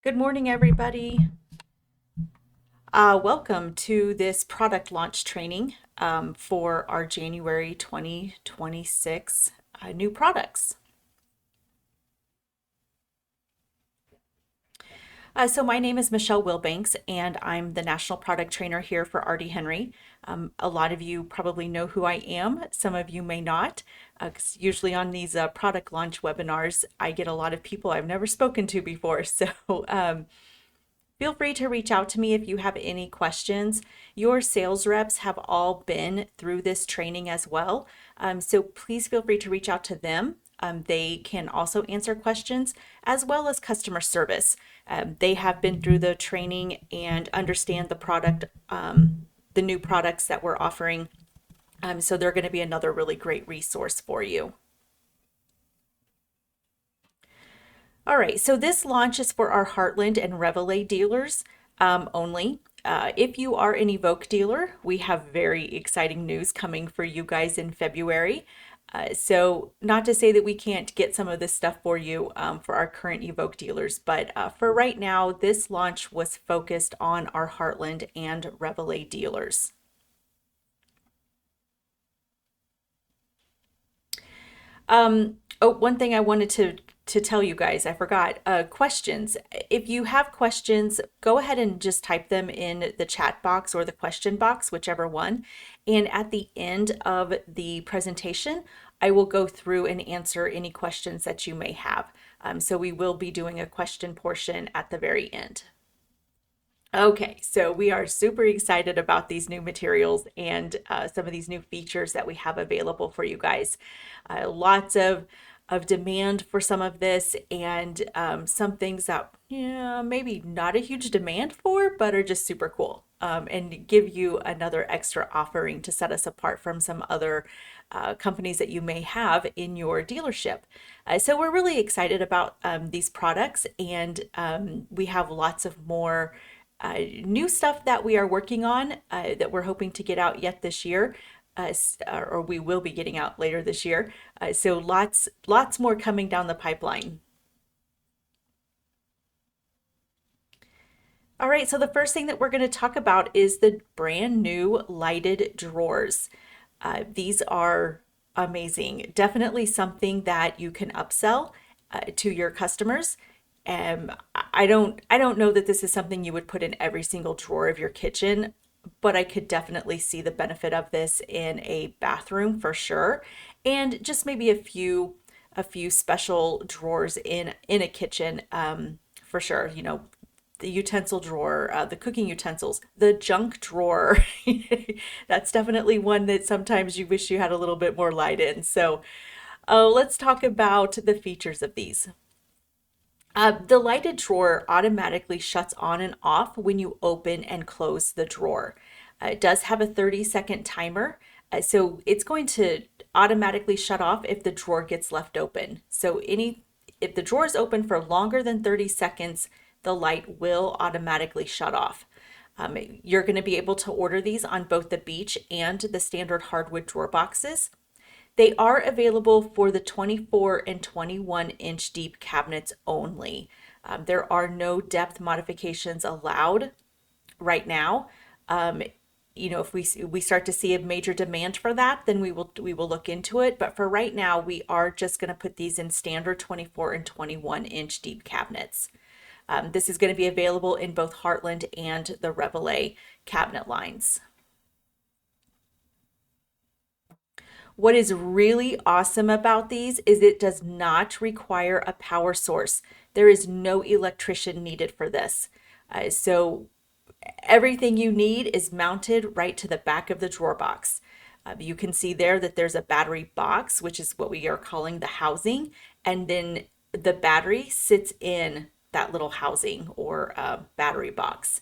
Good morning, everybody. Welcome to this product launch training for our January 2026 new products. So my name is Michelle Wilbanks, and I'm the National Product Trainer here for RD Henry. A lot of you probably know who I am. Some of you may not, 'cause usually on these product launch webinars, I get a lot of people I've never spoken to before. So feel free to reach out to me if you have any questions. Your sales reps have all been through this training as well. So please feel free to reach out to them. They can also answer questions as well as customer service. They have been through the training and understand the product, the new products that we're offering. So they're going to be another really great resource for you. All right, so this launch is for our Heartland and REVOLA dealers only. If you are an Evoke dealer, we have very exciting news coming for you guys in February. So not to say that we can't get some of this stuff for you for our current Evoke dealers, but for right now, this launch was focused on our Heartland and REVOLA dealers. Oh, one thing I wanted to tell you guys, I forgot, questions. If you have questions, go ahead and just type them in the chat box or the question box, whichever one. And at the end of the presentation, I will go through and answer any questions that you may have. So we will be doing a question portion at the very end. Okay, so we are super excited about these new materials and some of these new features that we have available for you guys. Lots of demand for some of this, and some things that maybe not a huge demand for, but are just super cool, and give you another extra offering to set us apart from some other companies that you may have in your dealership. So we're really excited about these products, and we have lots of more new stuff that we are working on that we're hoping to get out yet this year, or we will be getting out later this year. So lots more coming down the pipeline. All right, so the first thing that we're going to talk about is the brand new lighted drawers. These are amazing. Definitely something that you can upsell to your customers. I don't know that this is something you would put in every single drawer of your kitchen, but I could definitely see the benefit of this in a bathroom for sure, and just maybe a few special drawers in a kitchen, for sure. The utensil drawer, the cooking utensils, the junk drawer. That's definitely one that sometimes you wish you had a little bit more light in. So let's talk about the features of these. The lighted drawer automatically shuts on and off when you open and close the drawer. It does have a 30-second timer, so it's going to automatically shut off if the drawer gets left open. So if the drawer is open for longer than 30 seconds, the light will automatically shut off. You're going to be able to order these on both the beach and the standard hardwood drawer boxes. They are available for the 24 and 21 inch deep cabinets only. There are no depth modifications allowed right now. If we start to see a major demand for that, then we will look into it. But for right now, we are just going to put these in standard 24 and 21 inch deep cabinets. This is going to be available in both Heartland and the REVOLA cabinet lines. What is really awesome about these is it does not require a power source. There is no electrician needed for this. So everything you need is mounted right to the back of the drawer box. You can see there that there's a battery box, which is what we are calling the housing, and then the battery sits in that little housing or battery box.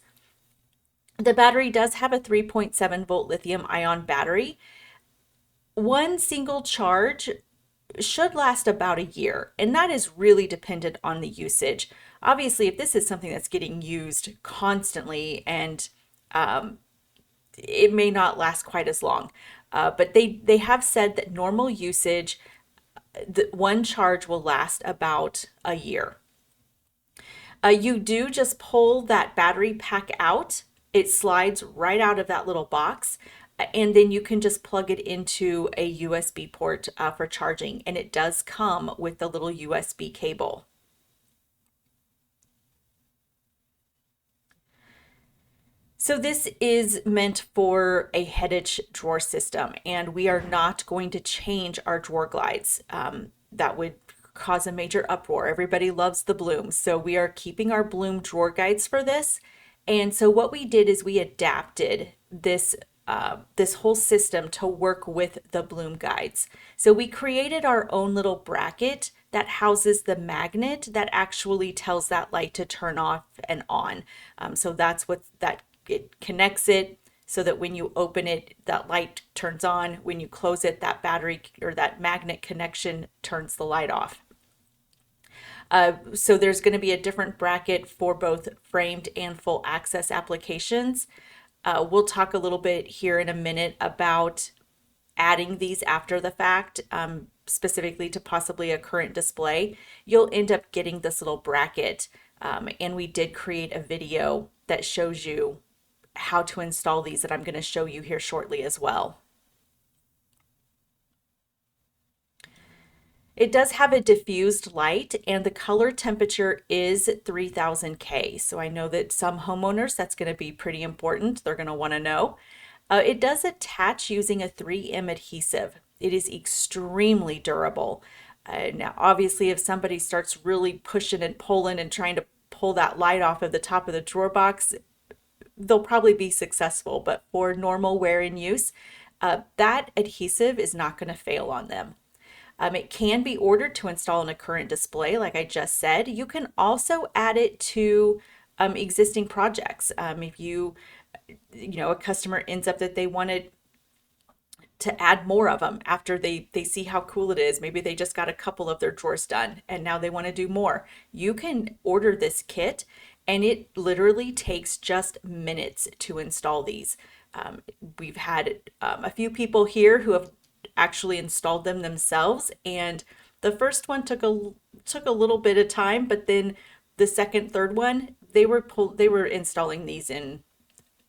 The battery does have a 3.7 volt lithium ion battery. One single charge should last about a year, and that is really dependent on the usage. Obviously, if this is something that's getting used constantly, and it may not last quite as long, but they have said that normal usage, one charge will last about a year. You do just pull that battery pack out. It slides right out of that little box, and then you can just plug it into a USB port for charging, and it does come with the little USB cable. So this is meant for a headage drawer system, and we are not going to change our drawer glides. That would cause a major uproar. Everybody loves the blooms, so we are keeping our bloom drawer guides for this. And so what we did is we adapted this whole system to work with the bloom guides. So we created our own little bracket that houses the magnet that actually tells that light to turn off and on. So that's what that it connects it so that when you open it, that light turns on. When you close it, that battery or that magnet connection turns the light off. So there's going to be a different bracket for both framed and full access applications. We'll talk a little bit here in a minute about adding these after the fact, specifically to possibly a current display. You'll end up getting this little bracket, and we did create a video that shows you how to install these that I'm going to show you here shortly as well. It does have a diffused light, and the color temperature is 3000 K. So I know that some homeowners, that's going to be pretty important. They're going to want to know. It does attach using a 3M adhesive. It is extremely durable. Now, obviously, if somebody starts really pushing and pulling and trying to pull that light off of the top of the drawer box, they'll probably be successful. But for normal wear and use, that adhesive is not going to fail on them. It can be ordered to install in a current display, like I just said. You can also add it to existing projects. If a customer ends up that they wanted to add more of them after they see how cool it is. Maybe they just got a couple of their drawers done and now they want to do more. You can order this kit and it literally takes just minutes to install these. We've had a few people here who have actually installed them themselves, and the first one took a little bit of time, but then the second, third one, they were installing these in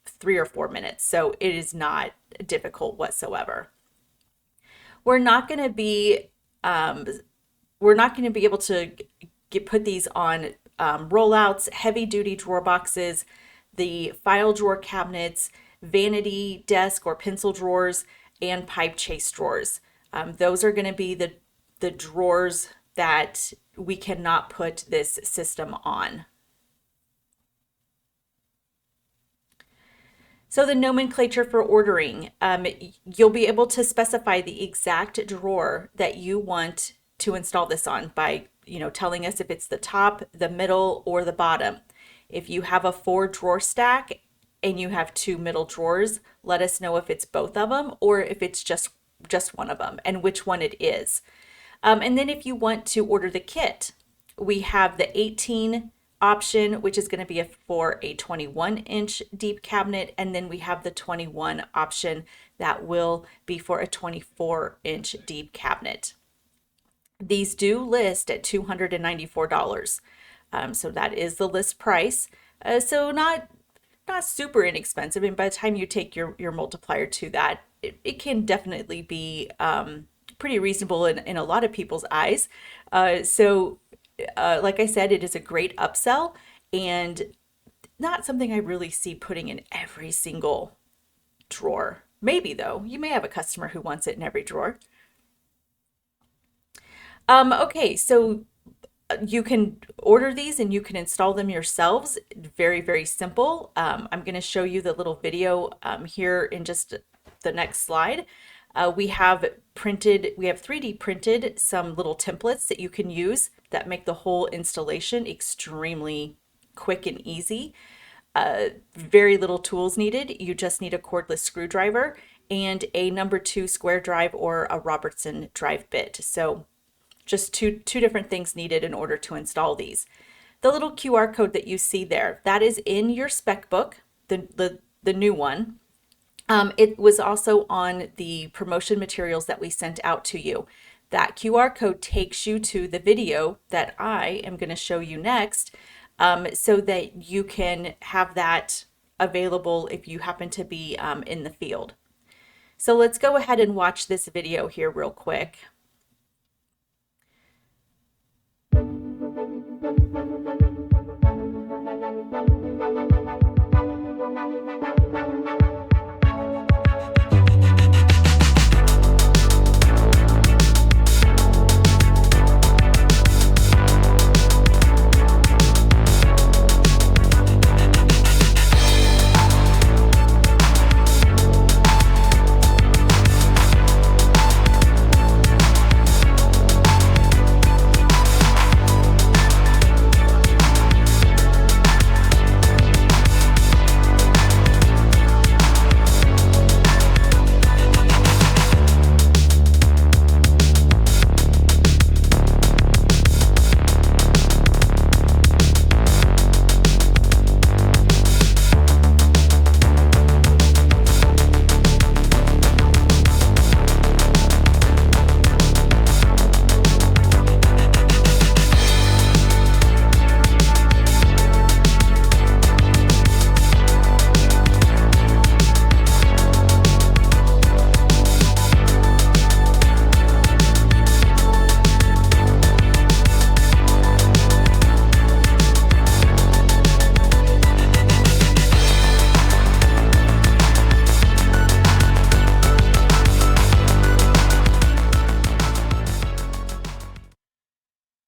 3 or 4 minutes. So it is not difficult whatsoever. We're not going to be able to put these on rollouts, heavy duty drawer boxes, the file drawer cabinets, vanity desk or pencil drawers, and pipe chase drawers. Those are going to be the drawers that we cannot put this system on. So the nomenclature for ordering, you'll be able to specify the exact drawer that you want to install this on by, telling us if it's the top, the middle, or the bottom. If you have a 4-drawer stack and you have 2 middle drawers, let us know if it's both of them or if it's just one of them and which one it is. And then if you want to order the kit, we have the 18 option, which is going to be for a 21-inch deep cabinet, and then we have the 21 option that will be for a 24-inch deep cabinet. These do list at $294. So that is the list price. So not super inexpensive. And by the time you take your multiplier to that, it can definitely be pretty reasonable in a lot of people's eyes. Like I said, it is a great upsell and not something I really see putting in every single drawer. Maybe though, you may have a customer who wants it in every drawer. Okay, so you can order these and you can install them yourselves. Very, very simple. I'm going to show you the little video here in just the next slide. We have 3D printed some little templates that you can use that make the whole installation extremely quick and easy. Very little tools needed. You just need a cordless screwdriver and a number 2 square drive or a Robertson drive bit. So just two different things needed in order to install these. The little QR code that you see there, that is in your spec book, the new one. It was also on the promotion materials that we sent out to you. That QR code takes you to the video that I am going to show you next, so that you can have that available if you happen to be in the field. So let's go ahead and watch this video here real quick.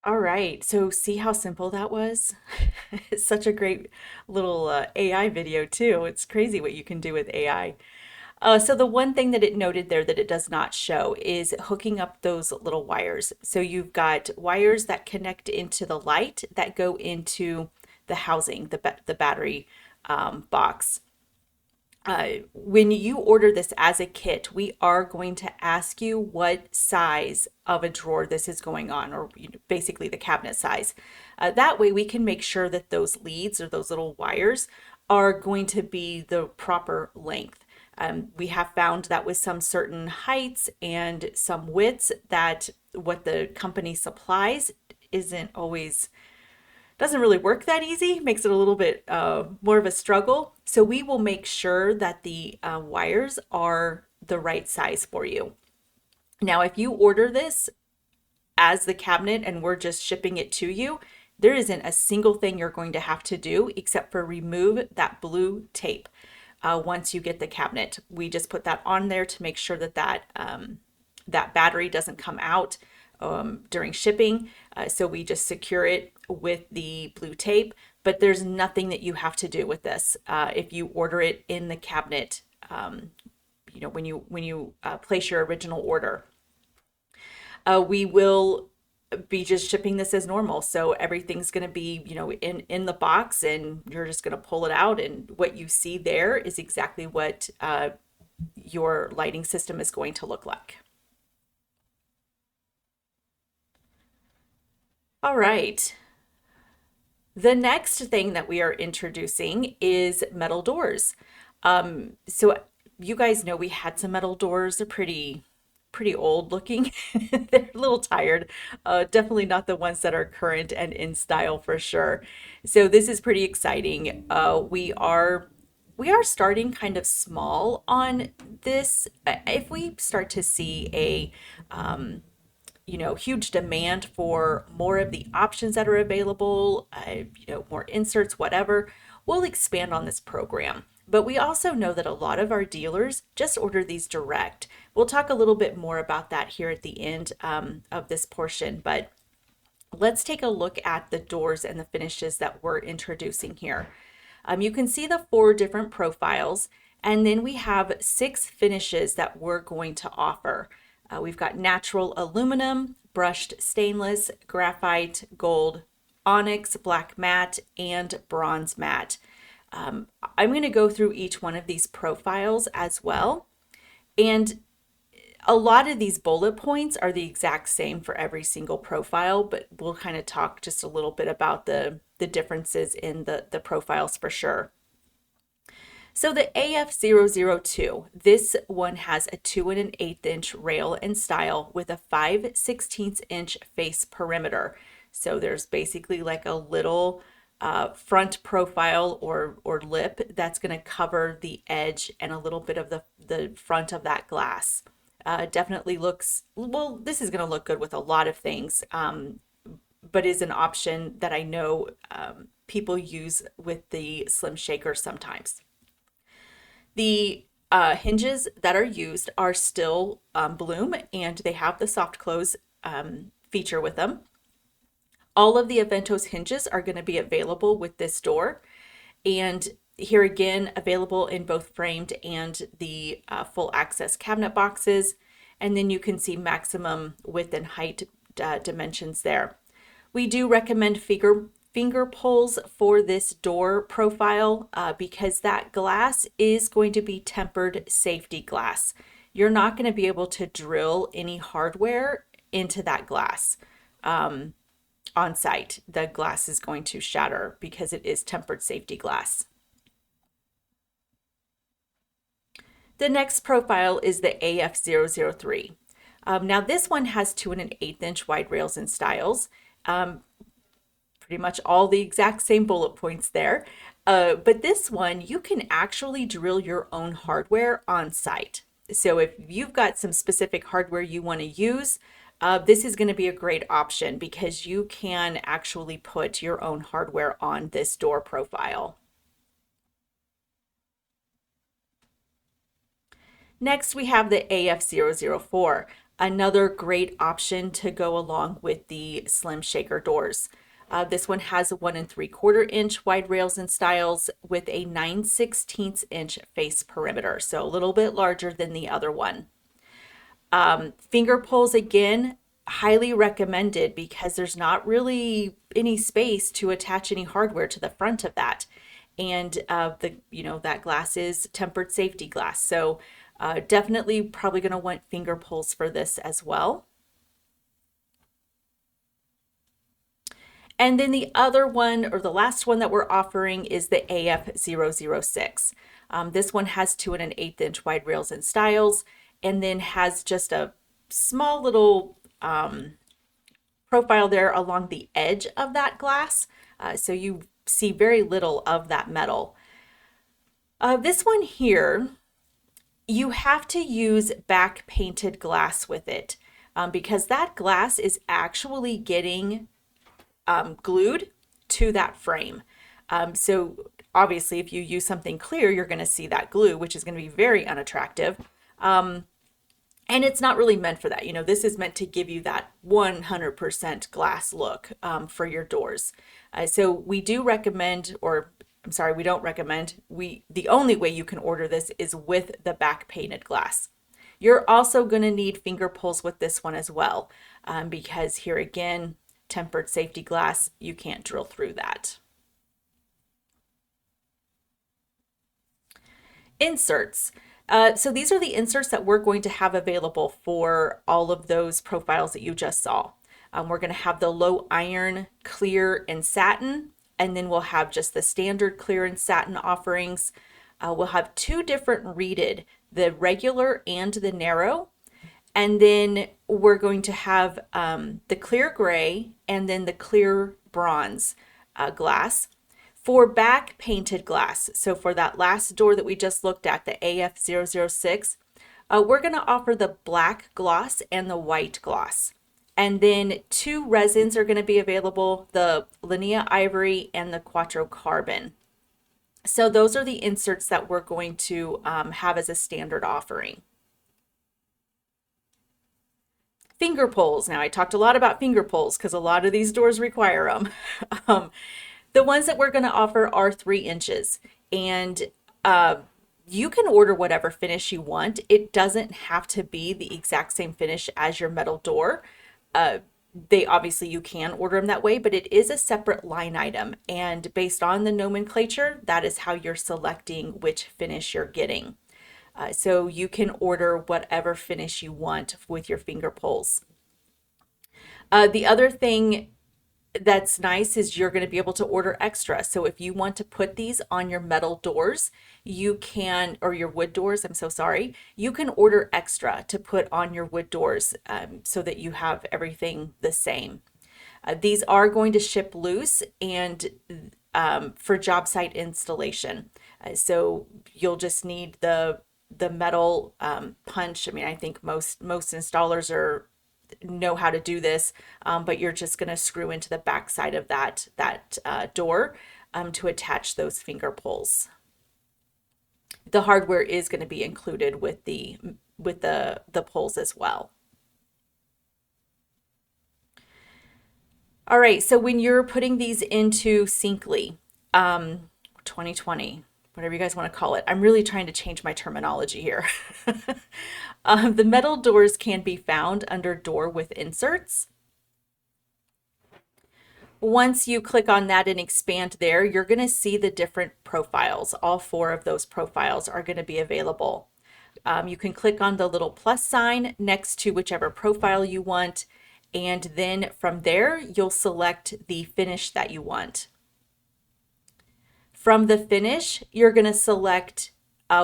All right, so see how simple that was? It's such a great little AI video too. It's crazy what you can do with AI. So the one thing that it noted there that it does not show is hooking up those little wires. So you've got wires that connect into the light that go into the housing, the battery box. When you order this as a kit, we are going to ask you what size of a drawer this is going on, or basically the cabinet size. That way we can make sure that those leads or those little wires are going to be the proper length. We have found that with some certain heights and some widths that what the company supplies isn't always doesn't really work that easy, makes it a little bit more of a struggle. So we will make sure that the wires are the right size for you. Now, if you order this as the cabinet and we're just shipping it to you, there isn't a single thing you're going to have to do except for remove that blue tape. Once you get the cabinet, we just put that on there to make sure that that battery doesn't come out during shipping. So we just secure it with the blue tape, but there's nothing that you have to do with this. If you order it in the cabinet, when you place your original order, we will be just shipping this as normal. So everything's going to be, in the box, and you're just going to pull it out. And what you see there is exactly what your lighting system is going to look like. All right. The next thing that we are introducing is metal doors. So you guys know we had some metal doors. They're pretty old looking. They're a little tired. Definitely not the ones that are current and in style for sure. So this is pretty exciting. We are starting kind of small on this. If we start to see a huge demand for more of the options that are available, more inserts, whatever, we'll expand on this program. But we also know that a lot of our dealers just order these direct. We'll talk a little bit more about that here at the end of this portion, but let's take a look at the doors and the finishes that we're introducing here. You can see the 4 different profiles, and then we have 6 finishes that we're going to offer. We've got natural aluminum, brushed stainless, graphite, gold, onyx, black matte, and bronze matte. I'm going to go through each one of these profiles as well. And a lot of these bullet points are the exact same for every single profile, but we'll kind of talk just a little bit about the differences in the profiles for sure. So the AF002, this one has a 2 1/8 inch rail and style with a 5/16 inch face perimeter. So there's basically like a little front profile or lip that's going to cover the edge and a little bit of the front of that glass. Definitely looks, well, this is going to look good with a lot of things, but is an option that I know people use with the Slim Shaker sometimes. The hinges that are used are still bloom, and they have the soft close feature with them. All of the Aventos hinges are going to be available with this door, and here again, available in both framed and the full access cabinet boxes. And then you can see maximum width and height dimensions there. We do recommend finger pulls for this door profile because that glass is going to be tempered safety glass. You're not going to be able to drill any hardware into that glass on site. The glass is going to shatter because it is tempered safety glass. The next profile is the AF003. Now this one has 2 1/8 inch wide rails and stiles. Pretty much all the exact same bullet points there. But this one, you can actually drill your own hardware on site. So if you've got some specific hardware you want to use, this is going to be a great option because you can actually put your own hardware on this door profile. Next, we have the AF004, another great option to go along with the Slim Shaker doors. This one has 1 3/4 inch wide rails and stiles with a 9/16 inch face perimeter, so a little bit larger than the other one. Finger pulls, again, highly recommended because there's not really any space to attach any hardware to the front of that. And that glass is tempered safety glass. So definitely probably going to want finger pulls for this as well. And then the other one, or the last one that we're offering, is the AF006. This one has 2 1/8 inch wide rails and stiles, and then has just a small little profile there along the edge of that glass. So you see very little of that metal. This one here, you have to use back painted glass with it because that glass is actually getting glued to that frame. So obviously if you use something clear, you're going to see that glue, which is going to be very unattractive. And it's not really meant for that. This is meant to give you that 100% glass look for your doors. So we do recommend, or I'm sorry, we don't recommend, the only way you can order this is with the back painted glass. You're also going to need finger pulls with this one as well, because here again, tempered safety glass, you can't drill through that. Inserts. So these are the inserts that we're going to have available for all of those profiles that you just saw. We're going to have the low iron, clear, and satin, and then we'll have just the standard clear and satin offerings. We'll have 2 different reeded, the regular and the narrow. And then we're going to have the clear gray and then the clear bronze glass. For back painted glass, so for that last door that we just looked at, the AF006, we're going to offer the black gloss and the white gloss. And then 2 resins are going to be available, the Linea Ivory and the Quattro Carbon. So those are the inserts that we're going to have as a standard offering. Finger pulls. Now I talked a lot about finger pulls because a lot of these doors require them. The ones that we're going to offer are 3 inches, and you can order whatever finish you want. It doesn't have to be the exact same finish as your metal door. Obviously you can order them that way, but it is a separate line item, and based on the nomenclature, that is how you're selecting which finish you're getting. So you can order whatever finish you want with your finger pulls. The other thing that's nice is you're going to be able to order extra. So if you want to put these on your metal doors, you can, or your wood doors, I'm so sorry, you can order extra to put on your wood doors so that you have everything the same. These are going to ship loose, and for job site installation. So you'll just need the metal punch. I mean, I think most installers are know how to do this, but you're just going to screw into the back side of that door to attach those finger pulls. The hardware is going to be included with the pulls as well. All right, so when you're putting these into Syncly, 2020, whatever you guys want to call it, I'm really trying to change my terminology here. The metal doors can be found under Door with Inserts. Once you click on that and expand there, you're going to see the different profiles. All four of those profiles are going to be available. You can click on the little plus sign next to whichever profile you want, and then from there, you'll select the finish that you want. From the finish, you're going to select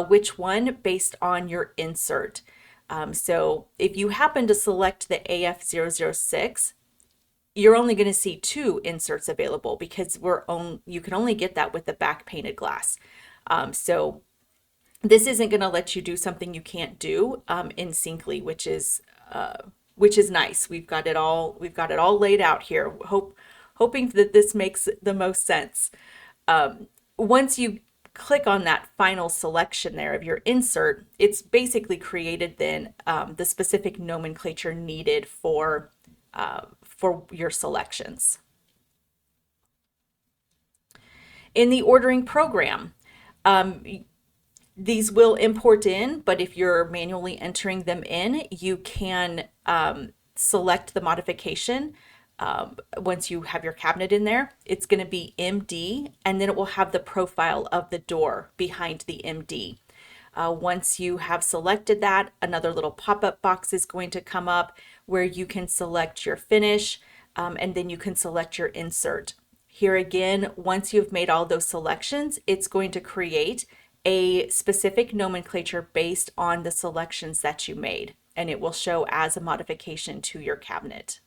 which one based on your insert. So if you happen to select the AF006, you're only going to see two inserts available because you can only get that with the back painted glass. So this isn't going to let you do something you can't do in Syncly, which is nice. We've got it all laid out here. Hoping that this makes the most sense. Once you click on that final selection there of your insert, it's basically created then the specific nomenclature needed for your selections. In the ordering program, these will import in, but if you're manually entering them in, you can select the modification. Once you have your cabinet in there, it's going to be MD, and then it will have the profile of the door behind the MD. Once you have selected that, another little pop-up box is going to come up where you can select your finish, and then you can select your insert. Here again, once you've made all those selections, it's going to create a specific nomenclature based on the selections that you made, and it will show as a modification to your cabinet.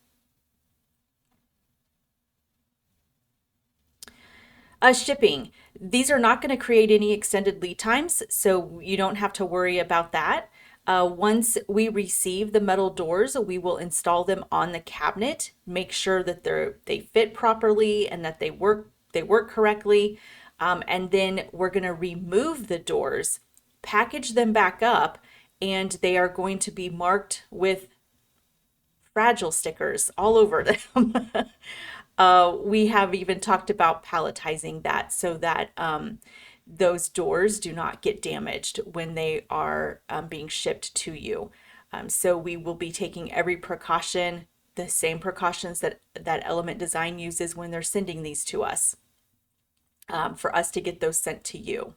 Shipping. These are not going to create any extended lead times, so you don't have to worry about that. Once we receive the metal doors, we will install them on the cabinet, make sure that they fit properly and that they work correctly. And then we're going to remove the doors, package them back up, and they are going to be marked with fragile stickers all over them. We have even talked about palletizing that so that those doors do not get damaged when they are being shipped to you. So we will be taking every precaution, the same precautions that Element Design uses when they're sending these to us, for us to get those sent to you.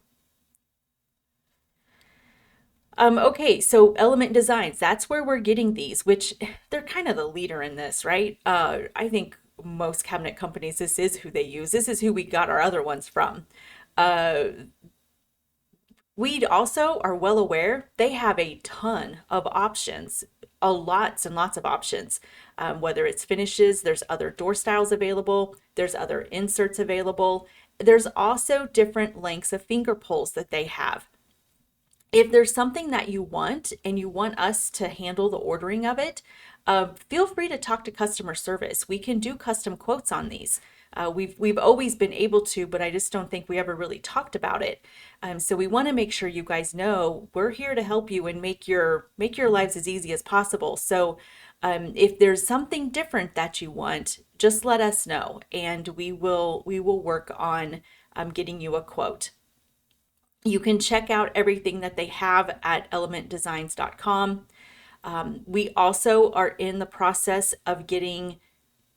Okay, so Element Designs, that's where we're getting these, which they're kind of the leader in this, right? I think most cabinet companies, this is who they use. This is who we got our other ones from. We also are well aware they have a ton of options, lots and lots of options. Whether it's finishes, there's other door styles available, there's other inserts available. There's also different lengths of finger pulls that they have. If there's something that you want and you want us to handle the ordering of it, feel free to talk to customer service. We can do custom quotes on these. We've always been able to, but I just don't think we ever really talked about it. So we want to make sure you guys know we're here to help you and make your lives as easy as possible. So if there's something different that you want, just let us know, and we will work on getting you a quote. You can check out everything that they have at elementdesigns.com. We also are in the process of getting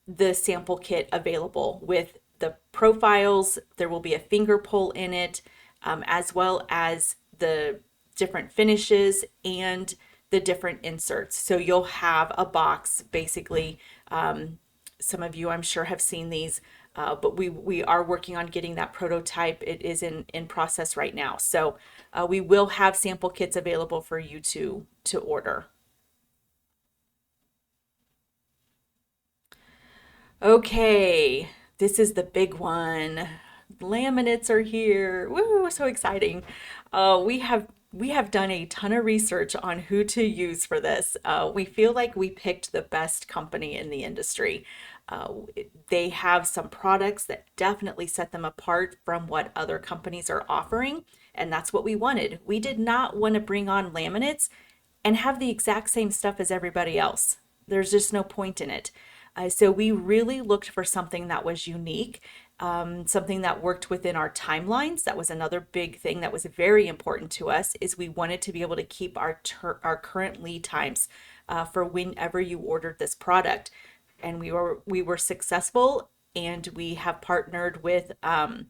the sample kit available with the profiles. There will be a finger pull in it, as well as the different finishes and the different inserts. So you'll have a box, basically. Some of you, I'm sure, have seen these. But we are working on getting that prototype. It is in process right now. So we will have sample kits available for you to order. Okay, this is the big one. Laminates are here. Woo, so exciting. We have done a ton of research on who to use for this. We feel like we picked the best company in the industry. Uh, they have some products that definitely set them apart from what other companies are offering, and that's what we wanted. We did not want to bring on laminates and have the exact same stuff as everybody else. There's just no point in it. So we really looked for something that was unique, something that worked within our timelines. That was another big thing that was very important to us, is we wanted to be able to keep our current lead times for whenever you ordered this product. And we were successful, and we have partnered with Reha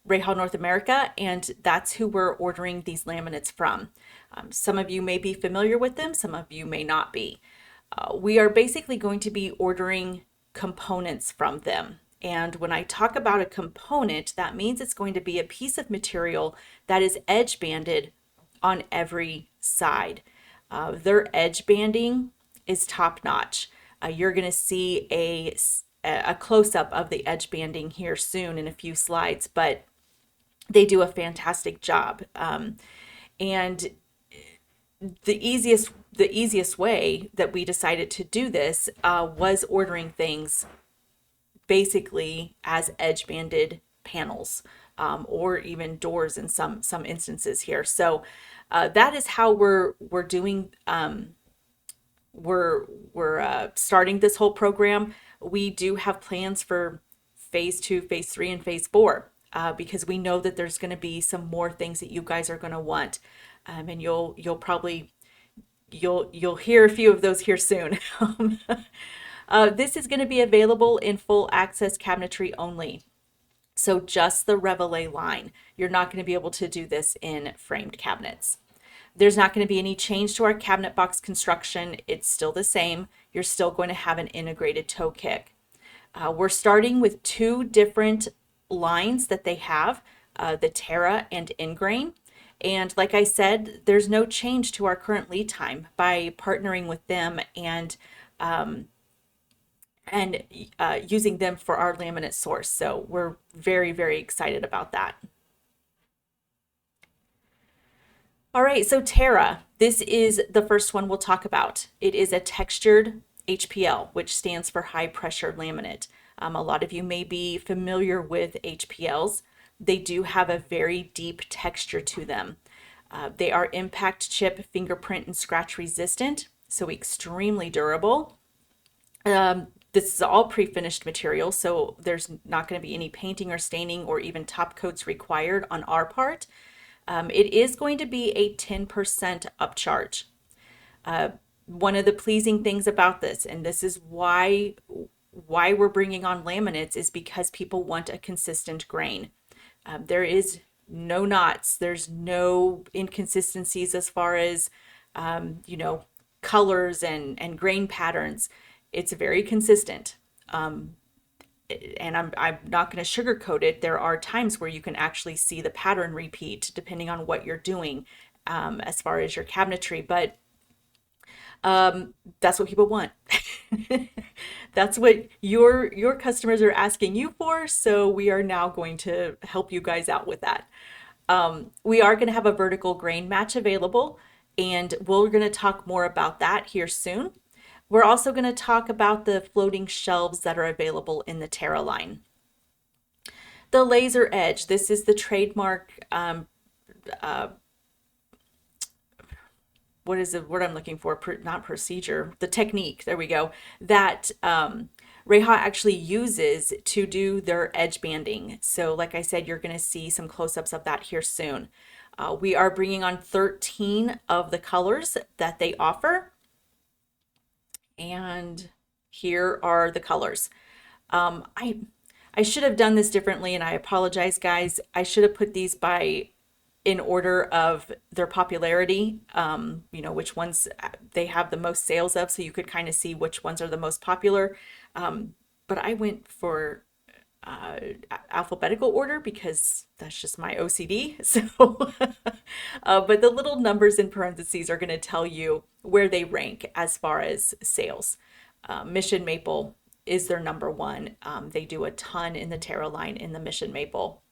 North America, and that's who we're ordering these laminates from. Some of you may be familiar with them, some of you may not be. We are basically going to be ordering components from them. And when I talk about a component, that means it's going to be a piece of material that is edge banded on every side. Their edge banding is top notch. You're going to see a close-up of the edge banding here soon in a few slides, but they do a fantastic job. And the easiest way that we decided to do this was ordering things basically as edge banded panels, or even doors in some instances here. So that is how we're doing. We're starting this whole program. We do have plans for phase 2, phase 3, and phase 4, because we know that there's going to be some more things that you guys are going to want, and you'll hear a few of those here soon. This is going to be available in full access cabinetry only. So just the REVOLA line. You're not going to be able to do this in framed cabinets. There's not going to be any change to our cabinet box construction. It's still the same. You're still going to have an integrated toe kick. We're starting with 2 different lines that they have, the Terra and Ingrain. And like I said, there's no change to our current lead time by partnering with them and using them for our laminate source. So we're very, very excited about that. All right, so Terra, this is the first one we'll talk about. It is a textured HPL, which stands for high pressure laminate. A lot of you may be familiar with HPLs. They do have a very deep texture to them. They are impact chip, fingerprint, and scratch resistant, so extremely durable. This is all pre-finished material, so there's not going to be any painting or staining or even top coats required on our part. It is going to be a 10% upcharge. One of the pleasing things about this, and this is why we're bringing on laminates, is because people want a consistent grain. There is no knots, there's no inconsistencies as far as colors and grain patterns. It's very consistent. And I'm not going to sugarcoat it. There are times where you can actually see the pattern repeat depending on what you're doing, as far as your cabinetry, but that's what people want. That's what your customers are asking you for, so we are now going to help you guys out with that. We are going to have a vertical grain match available, and we're going to talk more about that here soon. We're also going to talk about the floating shelves that are available in the Terra line. The laser edge, this is the trademark, what is the word I'm looking for? Not procedure, the technique, there we go, that Reha actually uses to do their edge banding. So like I said, you're going to see some close-ups of that here soon. We are bringing on 13 of the colors that they offer. And here are the colors. I should have done this differently, and I apologize, guys. I should have put these in order of their popularity, which ones they have the most sales of, so you could kind of see which ones are the most popular. But I went for alphabetical order because that's just my OCD. So, but the little numbers in parentheses are going to tell you where they rank as far as sales. Mission Maple is their number one. They do a ton in the Terra line in the Mission Maple.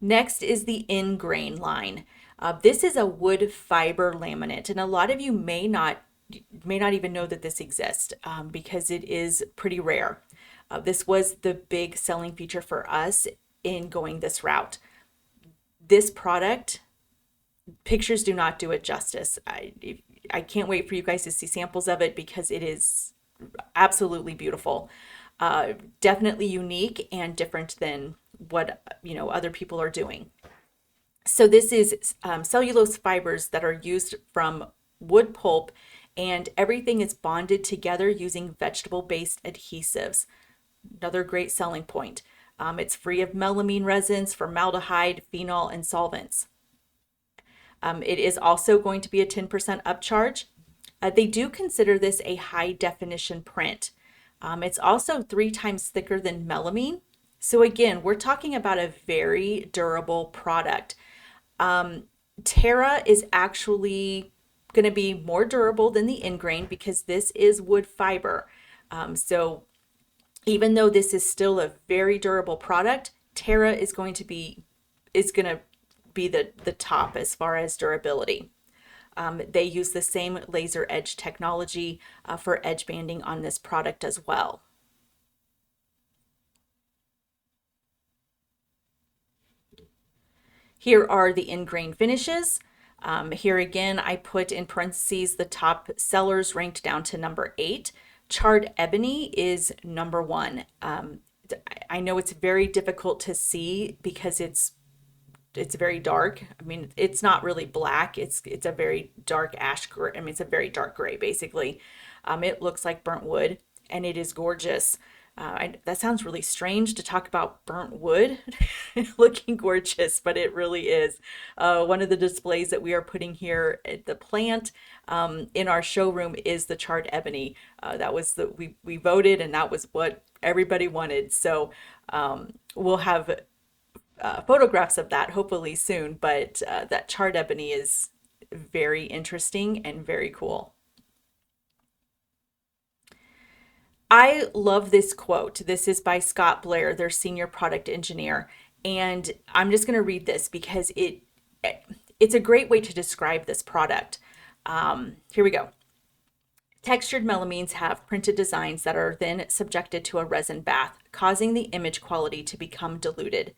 Next is the In-Grain line. This is a wood fiber laminate, and a lot of you may not even know that this exists because it is pretty rare. This was the big selling feature for us in going this route. This product, pictures do not do it justice. I can't wait for you guys to see samples of it because it is absolutely beautiful. Definitely unique and different than what other people are doing. So this is cellulose fibers that are used from wood pulp, and everything is bonded together using vegetable-based adhesives. Another great selling point. It's free of melamine resins, formaldehyde, phenol, and solvents. It is also going to be a 10% upcharge. They do consider this a high definition print. It's also 3 times thicker than melamine. So again, we're talking about a very durable product. Terra is actually going to be more durable than the In-Grain because this is wood fiber. So even though this is still a very durable product, Terra is going to be the top as far as durability. They use the same laser edge technology for edge banding on this product as well. Here are the In-Grain finishes. Here again, I put in parentheses the top sellers ranked down to number 8. Charred ebony is number 1. I know it's very difficult to see because it's very dark. I mean, it's not really black. It's a very dark ash gray. I mean, it's a very dark gray, basically. It looks like burnt wood, and it is gorgeous. That sounds really strange to talk about burnt wood looking gorgeous, but it really is. One of the displays that we are putting here at the plant in our showroom is the charred ebony. That was we voted, and that was what everybody wanted. So we'll have photographs of that hopefully soon, but that charred ebony is very interesting and very cool. I love this quote. This is by Scott Blair, their senior product engineer, and I'm just going to read this because it's a great way to describe this product. Here we go. Textured melamines have printed designs that are then subjected to a resin bath, causing the image quality to become diluted.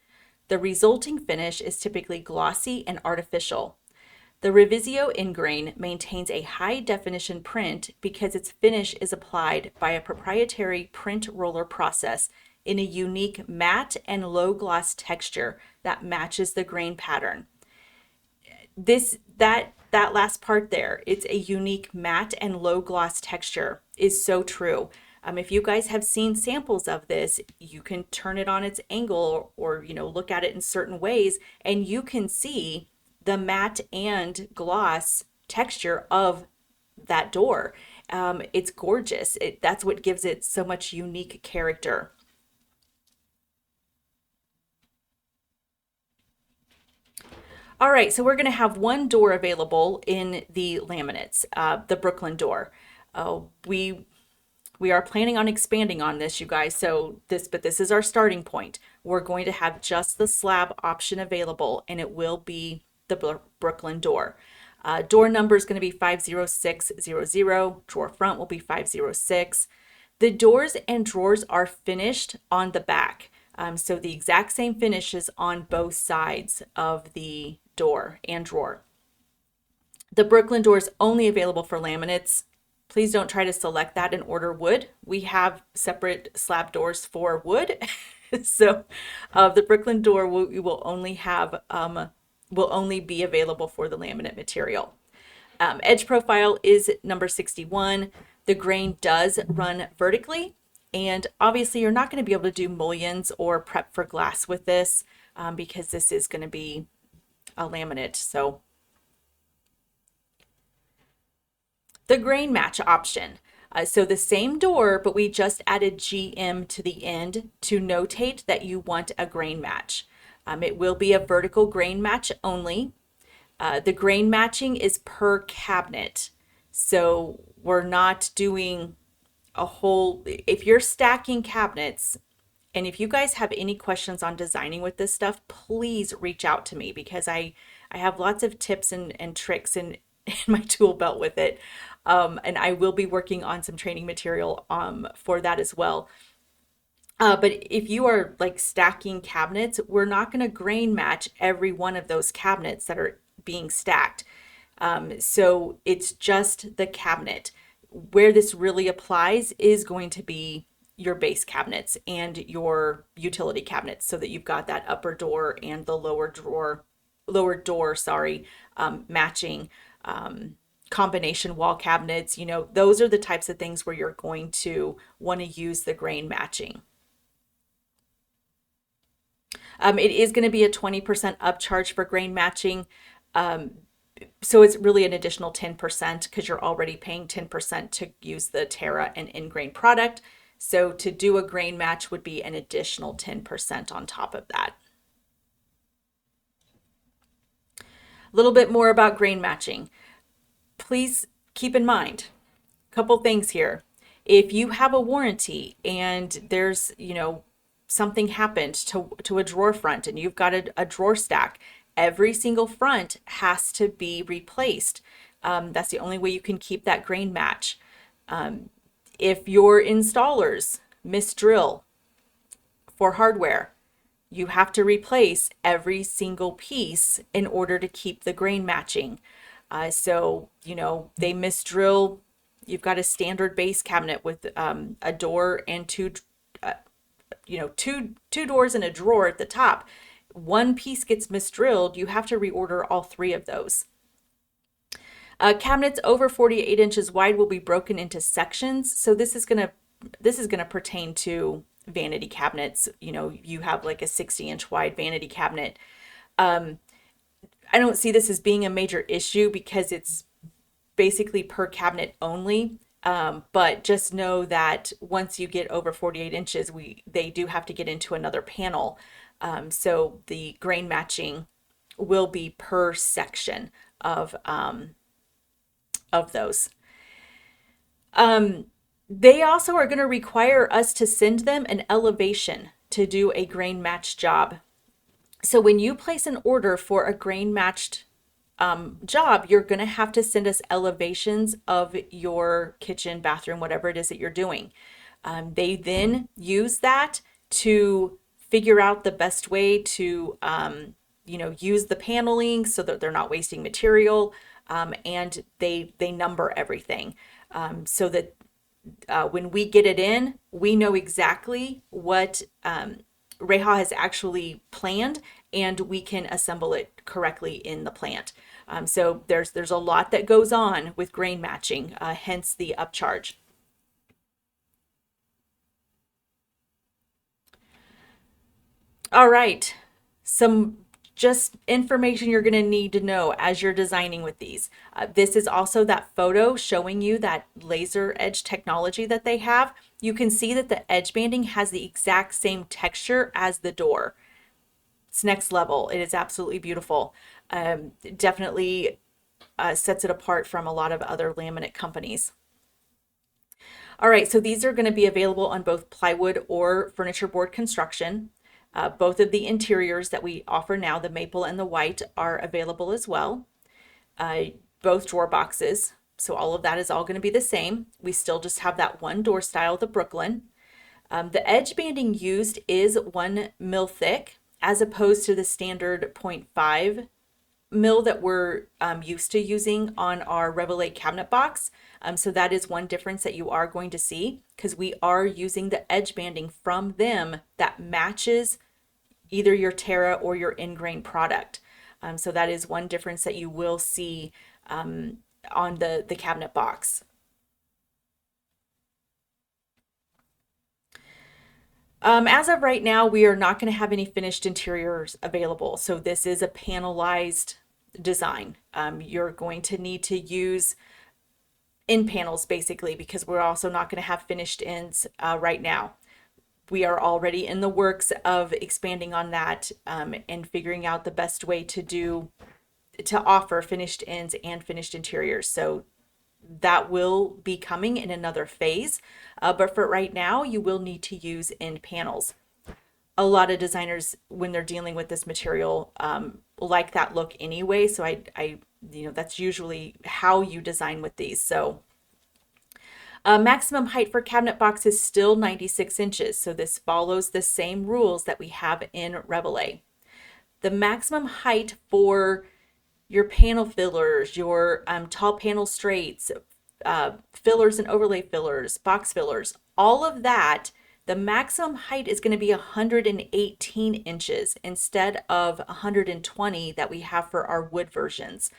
The resulting finish is typically glossy and artificial. The Revisio In-Grain maintains a high-definition print because its finish is applied by a proprietary print roller process in a unique matte and low-gloss texture that matches the grain pattern. That last part there, it's a unique matte and low-gloss texture, is so true. If you guys have seen samples of this, you can turn it on its angle or look at it in certain ways, and you can see the matte and gloss texture of that door. It's gorgeous. That's what gives it so much unique character. All right, so we're going to have one door available in the laminates, the Brooklyn door. We are planning on expanding on this, you guys. But this is our starting point. We're going to have just the slab option available, and it will be the Brooklyn door. Door number is going to be 50600. Drawer front will be 506. The doors and drawers are finished on the back. So the exact same finishes on both sides of the door and drawer. The Brooklyn door is only available for laminates. Please don't try to select that and order wood. We have separate slab doors for wood. So the Brooklyn door will only be available for the laminate material. Edge profile is number 61. The grain does run vertically, and obviously you're not going to be able to do mullions or prep for glass with this because this is going to be a laminate. So the grain match option. So the same door, but we just added GM to the end to notate that you want a grain match. It will be a vertical grain match only. The grain matching is per cabinet. So we're not doing a whole, if you're stacking cabinets, and if you guys have any questions on designing with this stuff, please reach out to me because I have lots of tips and tricks in my tool belt with it. And I will be working on some training material for that as well. But if you are like stacking cabinets, we're not going to grain match every one of those cabinets that are being stacked. So it's just the cabinet. Where this really applies is going to be your base cabinets and your utility cabinets so that you've got that upper door and the lower door, sorry, matching combination wall cabinets. You know, those are the types of things where you're going to want to use the grain matching. It is going to be a 20% upcharge for grain matching. So it's really an additional 10% because you're already paying 10% to use the Terra and in-grain product. So to do a grain match would be an additional 10% on top of that. A little bit more about grain matching. Please keep in mind a couple things here. If you have a warranty and there's, something happened to a drawer front and you've got a drawer stack, every single front has to be replaced. That's the only way you can keep that grain match. If your installers misdrill for hardware, you have to replace every single piece in order to keep the grain matching. So, they misdrill. You've got a standard base cabinet with a door and two doors and a drawer at the top. One piece gets misdrilled, you have to reorder all three of those. Cabinets over 48 inches wide will be broken into sections. So this is gonna pertain to vanity cabinets. You have like a 60-inch wide vanity cabinet. I don't see this as being a major issue because it's basically per cabinet only. But just know that once you get over 48 inches, they do have to get into another panel. So the grain matching will be per section of those. They also are going to require us to send them an elevation to do a grain match job. So when you place an order for a grain matched job, you're going to have to send us elevations of your kitchen, bathroom, whatever it is that you're doing. They then use that to figure out the best way to, use the paneling so that they're not wasting material. And they number everything so that when we get it in, we know exactly what Reha has actually planned, and we can assemble it correctly in the plant. So there's a lot that goes on with grain matching, hence the upcharge. All right, some just information you're going to need to know as you're designing with these. This is also that photo showing you that laser edge technology that they have. You can see that the edge banding has the exact same texture as the door. It's next level. It is absolutely beautiful. Definitely sets it apart from a lot of other laminate companies. All right, so these are going to be available on both plywood or furniture board construction. Both of the interiors that we offer now, the maple and the white, are available as well. Both drawer boxes. So all of that is all going to be the same. We still just have that one door style, the Brooklyn. The edge banding used is 1 mil thick, as opposed to the standard 0.5 mil that we're used to using on our REVOLA cabinet box. So that is one difference that you are going to see, because we are using the edge banding from them that matches either your Terra or your in-grain product. So that is one difference that you will see on the cabinet box. As of right now, we are not going to have any finished interiors available. So this is a panelized design. You're going to need to use in panels basically, because we're also not going to have finished ends right now. We are already in the works of expanding on that and figuring out the best way to offer finished ends and finished interiors. So that will be coming in another phase. But for right now, you will need to use end panels. A lot of designers, when they're dealing with this material, like that look anyway. So that's usually how you design with these. So maximum height for cabinet box is still 96 inches. So this follows the same rules that we have in REVOLA. The maximum height for your panel fillers, your tall panel straights, fillers and overlay fillers, box fillers, all of that, the maximum height is going to be 118 inches instead of 120 that we have for our wood versions.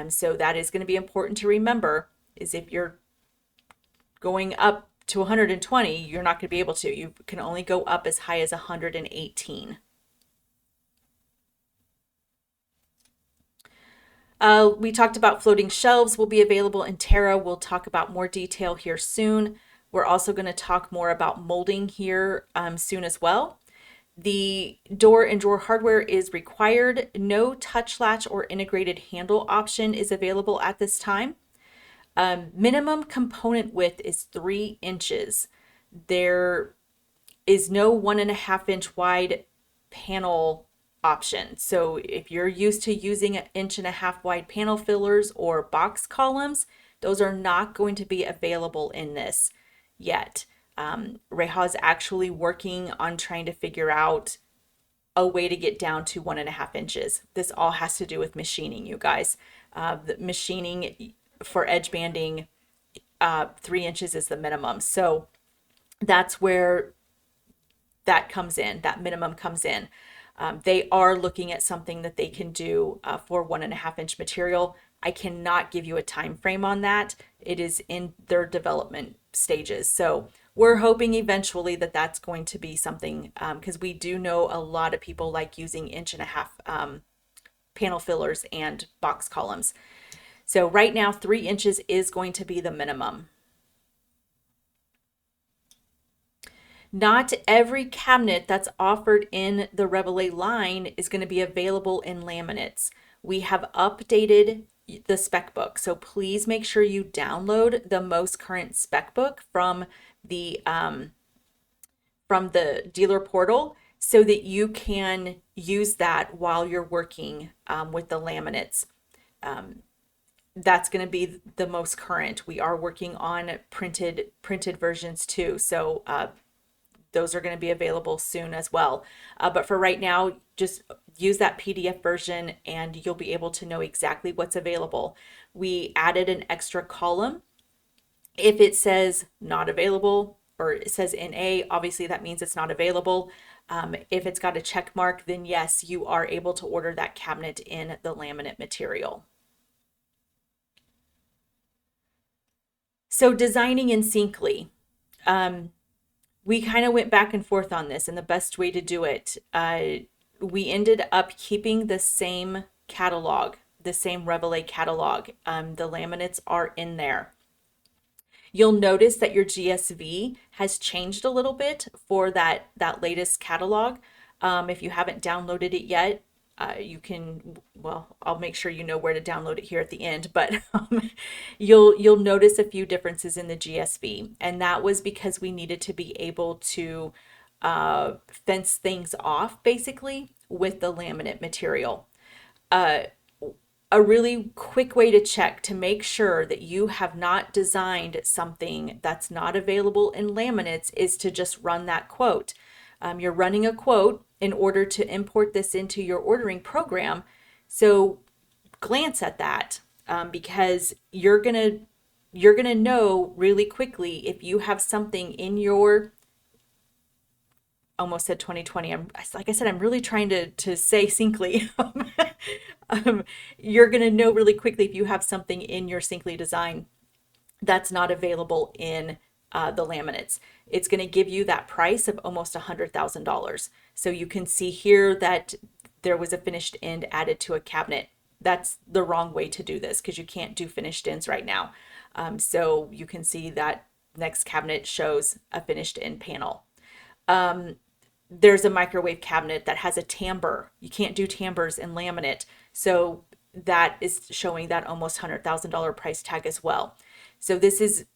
So that is going to be important to remember, is if you're going up to 120, you're not going to be able to. You can only go up as high as 118. We talked about floating shelves will be available in Terra. We'll talk about more detail here soon. We're also going to talk more about molding here soon as well. The door and drawer hardware is required. No touch latch or integrated handle option is available at this time. Minimum component width is 3 inches. There is no 1.5-inch wide panel option. So if you're used to using 1.5 inch wide panel fillers or box columns, those are not going to be available in this yet. Reha is actually working on trying to figure out a way to get down to 1.5 inches. This all has to do with machining, you guys. The machining for edge banding, 3 inches is the minimum. So that's where that comes in, that minimum comes in. They are looking at something that they can do for 1.5-inch material. I cannot give you a time frame on that. It is in their development stages. So we're hoping eventually that that's going to be something, because we do know a lot of people like using 1.5-inch panel fillers and box columns. So right now, 3 inches is going to be the minimum. Not every cabinet that's offered in the REVOLA line is going to be available in laminates. We have updated the spec book, so please make sure you download the most current spec book from the dealer portal so that you can use that while you're working with the laminates. That's going to be the most current. We are working on printed versions too, so those are going to be available soon as well. But for right now, just use that PDF version and you'll be able to know exactly what's available. We added an extra column. If it says not available or it says NA, obviously that means it's not available. If it's got a check mark, then yes, you are able to order that cabinet in the laminate material. So designing in Syncly. We kind of went back and forth on this and the best way to do it. We ended up keeping the same catalog, the same REVOLA catalog. The laminates are in there. You'll notice that your GSV has changed a little bit for that latest catalog. If you haven't downloaded it yet, you can, well, I'll make sure you know where to download it here at the end, but you'll notice a few differences in the GSV, and that was because we needed to be able to fence things off basically with the laminate material. A really quick way to check to make sure that you have not designed something that's not available in laminates is to just run that quote. You're running a quote in order to import this into your ordering program. So glance at that because you're gonna know really quickly if you have something in your, almost said 2020. Like I said, I'm really trying to say Syncly. You're gonna know really quickly if you have something in your Syncly design that's not available in the laminates. It's going to give you that price of almost $100,000. So you can see here that there was a finished end added to a cabinet. That's the wrong way to do this because you can't do finished ends right now. So you can see that next cabinet shows a finished end panel. There's a microwave cabinet that has a timbre. You can't do timbres in laminate. So that is showing that almost $100,000 price tag as well. So this is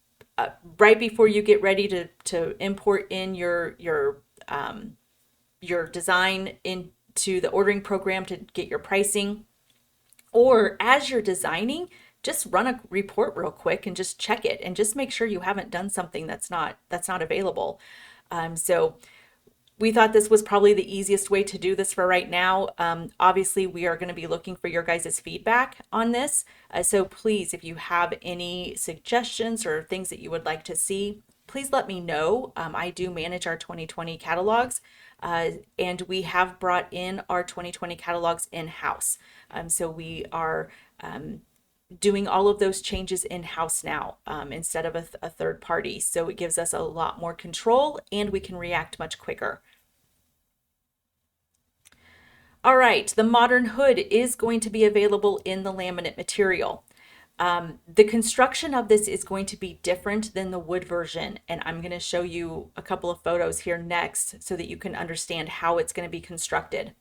right before you get ready to import in your design into the ordering program to get your pricing. Or as you're designing, just run a report real quick and just check it and just make sure you haven't done something that's not available. So we thought this was probably the easiest way to do this for right now. Obviously, we are going to be looking for your guys' feedback on this. So please, if you have any suggestions or things that you would like to see, please let me know. I do manage our 2020 catalogs, and we have brought in our 2020 catalogs in-house. So we are doing all of those changes in-house now, instead of a third party. So it gives us a lot more control and we can react much quicker. All right, the modern hood is going to be available in the laminate material. The construction of this is going to be different than the wood version, and I'm going to show you a couple of photos here next so that you can understand how it's going to be constructed.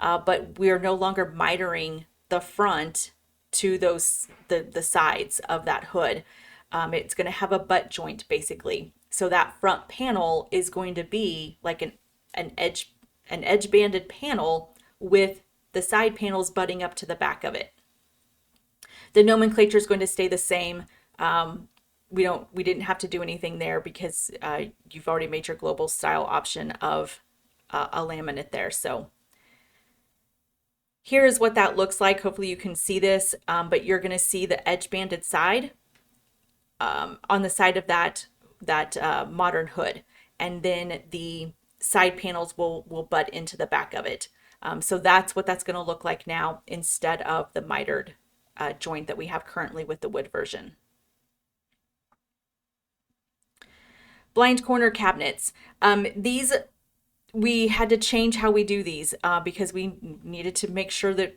But we are no longer mitering the front to the sides of that hood. It's going to have a butt joint basically. So that front panel is going to be like an edge banded panel with the side panels butting up to the back of it. The nomenclature is going to stay the same. We didn't have to do anything there because you've already made your global style option of a laminate there. So here's what that looks like. Hopefully you can see this, but you're going to see the edge banded side on the side of that modern hood, and then the side panels will butt into the back of it. So that's what that's going to look like now instead of the mitered joint that we have currently with the wood version. Blind corner cabinets. These, we had to change how we do these because we needed to make sure that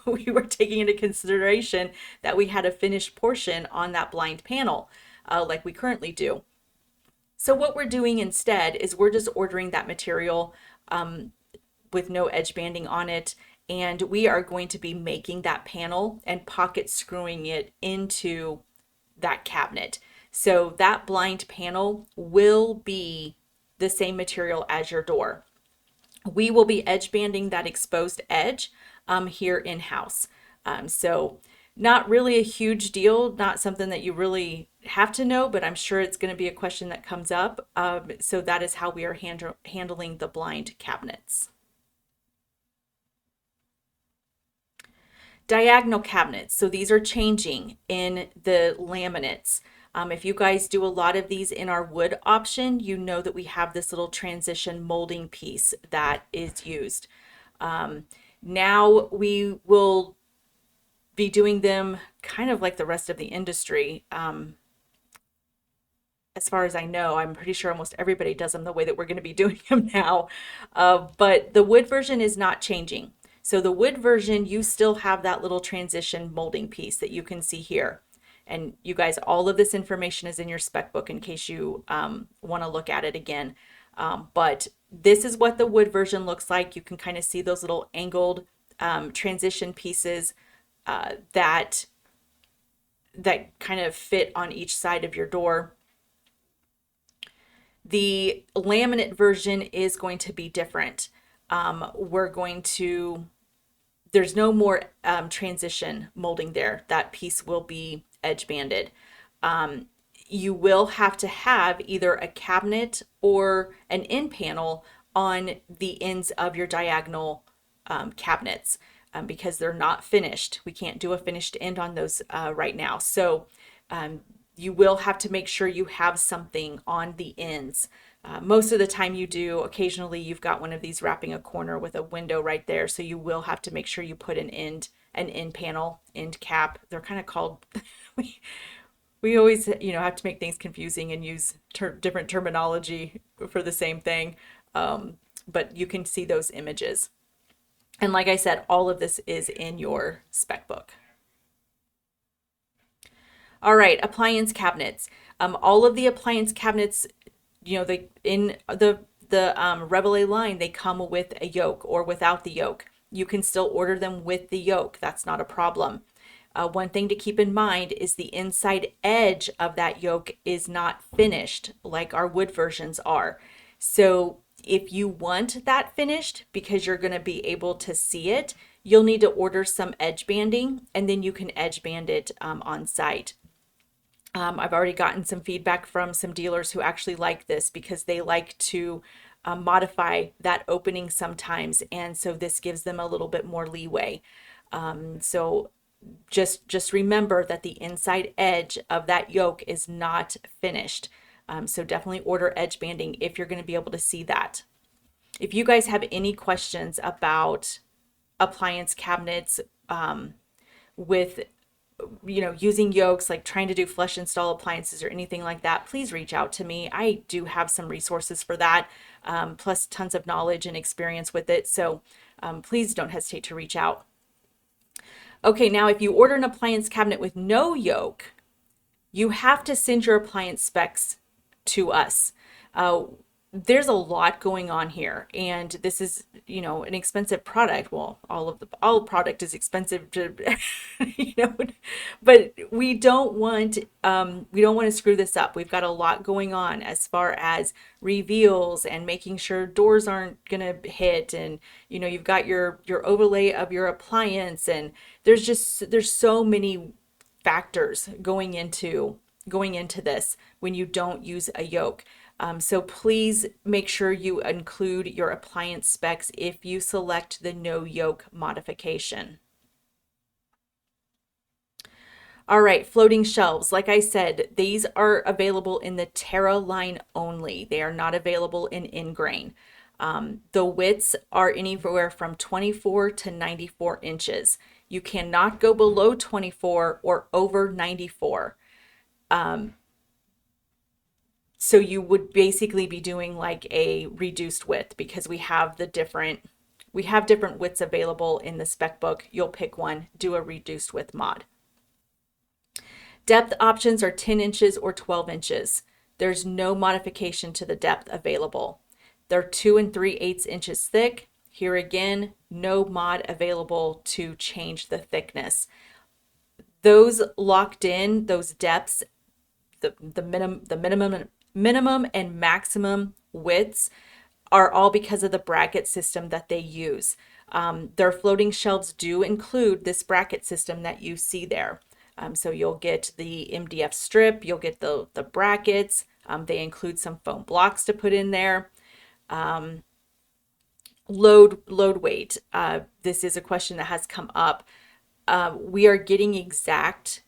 we were taking into consideration that we had a finished portion on that blind panel like we currently do. So what we're doing instead is we're just ordering that material with no edge banding on it, and we are going to be making that panel and pocket screwing it into that cabinet. So that blind panel will be the same material as your door. We will be edge banding that exposed edge here in-house. So not really a huge deal, not something that you really have to know, but I'm sure it's going to be a question that comes up. So that is how we are handling the blind cabinets. Diagonal cabinets. So these are changing in the laminates. If you guys do a lot of these in our wood option, you know that we have this little transition molding piece that is used. Now we will be doing them kind of like the rest of the industry. As far as I know, I'm pretty sure almost everybody does them the way that we're going to be doing them now. But the wood version is not changing. So the wood version, you still have that little transition molding piece that you can see here. And you guys, all of this information is in your spec book in case you want to look at it again. But this is what the wood version looks like. You can kind of see those little angled transition pieces that kind of fit on each side of your door. The laminate version is going to be different. There's no more transition molding there. That piece will be edge banded. You will have to have either a cabinet or an end panel on the ends of your diagonal cabinets because they're not finished. We can't do a finished end on those right now. So you will have to make sure you have something on the ends. Most of the time you do. Occasionally you've got one of these wrapping a corner with a window right there. So you will have to make sure you put an end panel, end cap. They're kind of called, we always, have to make things confusing and use different terminology for the same thing. But you can see those images. And like I said, all of this is in your spec book. All right, appliance cabinets. All of the appliance cabinets, in the REVOLA line, they come with a yoke or without the yoke. You can still order them with the yoke. That's not a problem. One thing to keep in mind is the inside edge of that yoke is not finished like our wood versions are. So if you want that finished because you're going to be able to see it, you'll need to order some edge banding and then you can edge band it on site. I've already gotten some feedback from some dealers who actually like this because they like to modify that opening sometimes, and so this gives them a little bit more leeway. So just remember that the inside edge of that yoke is not finished. So definitely order edge banding if you're going to be able to see that. If you guys have any questions about appliance cabinets with using yokes, like trying to do flush install appliances or anything like that, please reach out to me. I do have some resources for that, plus tons of knowledge and experience with it. So please don't hesitate to reach out. Okay, now if you order an appliance cabinet with no yoke, you have to send your appliance specs to us. There's a lot going on here, and this is, an expensive product. Well, all product is expensive to, but we don't want to screw this up. We've got a lot going on as far as reveals and making sure doors aren't gonna hit, and you've got your overlay of your appliance, and there's so many factors going into this when you don't use a yoke. So please make sure you include your appliance specs if you select the no yoke modification. All right, floating shelves. Like I said, these are available in the Terra line only. They are not available in ingrain. The widths are anywhere from 24 to 94 inches. You cannot go below 24 or over 94. So you would basically be doing like a reduced width because we have different widths available in the spec book. You'll pick one, do a reduced width mod. Depth options are 10 inches or 12 inches. There's no modification to the depth available. They're 2 3/8 inches thick. Here again, no mod available to change the thickness. Those locked in, those depths, the minimum and maximum widths are all because of the bracket system that they use. Their floating shelves do include this bracket system that you see there. So you'll get the MDF strip, you'll get the brackets. They include some foam blocks to put in there. Load weight. This is a question that has come up. We are getting exact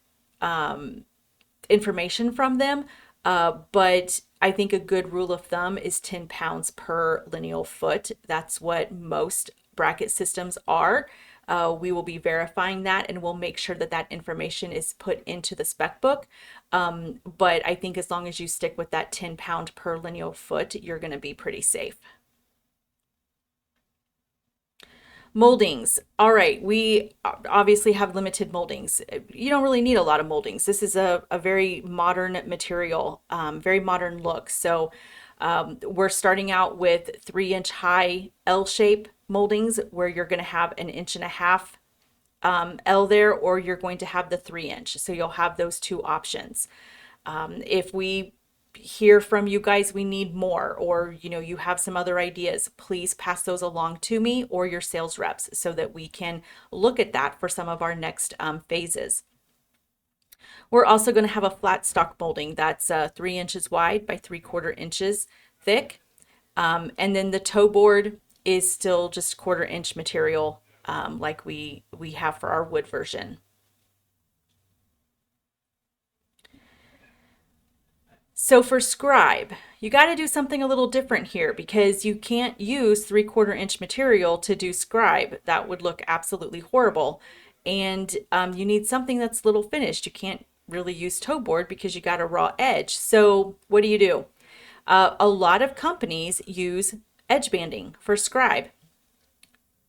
information from them, but I think a good rule of thumb is 10 pounds per lineal foot. That's what most bracket systems are. We will be verifying that, and we'll make sure that that information is put into the spec book. But I think as long as you stick with that 10 pound per lineal foot, you're going to be pretty safe. Moldings. All right, we obviously have limited moldings. You don't really need a lot of moldings. This is a very modern material, very modern look. So we're starting out with 3-inch high L-shape moldings where you're going to have an 1.5 inch L there, or you're going to have the 3-inch. So you'll have those two options. If we hear from you guys we need more, or you have some other ideas, please pass those along to me or your sales reps so that we can look at that for some of our next phases. We're also going to have a flat stock molding that's 3 inches wide by 3/4 inches thick, and then the toe board is still just 1/4 inch material, like we have for our wood version. So for scribe, you got to do something a little different here because you can't use 3/4 inch material to do scribe. That would look absolutely horrible. And you need something that's little finished. You can't really use toe board because you got a raw edge. So what do? A lot of companies use edge banding for scribe.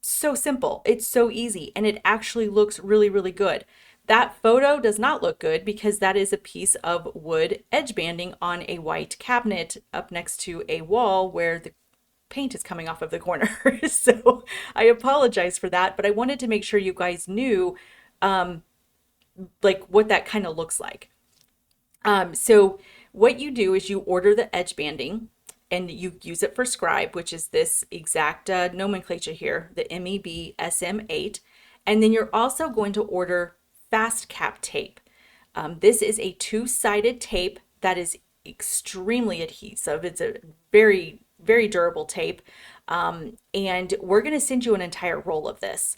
So simple, it's so easy, and it actually looks really, really good. That photo does not look good because that is a piece of wood edge banding on a white cabinet up next to a wall where the paint is coming off of the corner. So I apologize for that, but I wanted to make sure you guys knew like what that kind of looks like. So what you do is you order the edge banding and you use it for scribe, which is this exact nomenclature here, the MEB SM8. And then you're also going to order fast cap tape. This is a two-sided tape that is extremely adhesive. It's a very, very durable tape. And we're going to send you an entire roll of this.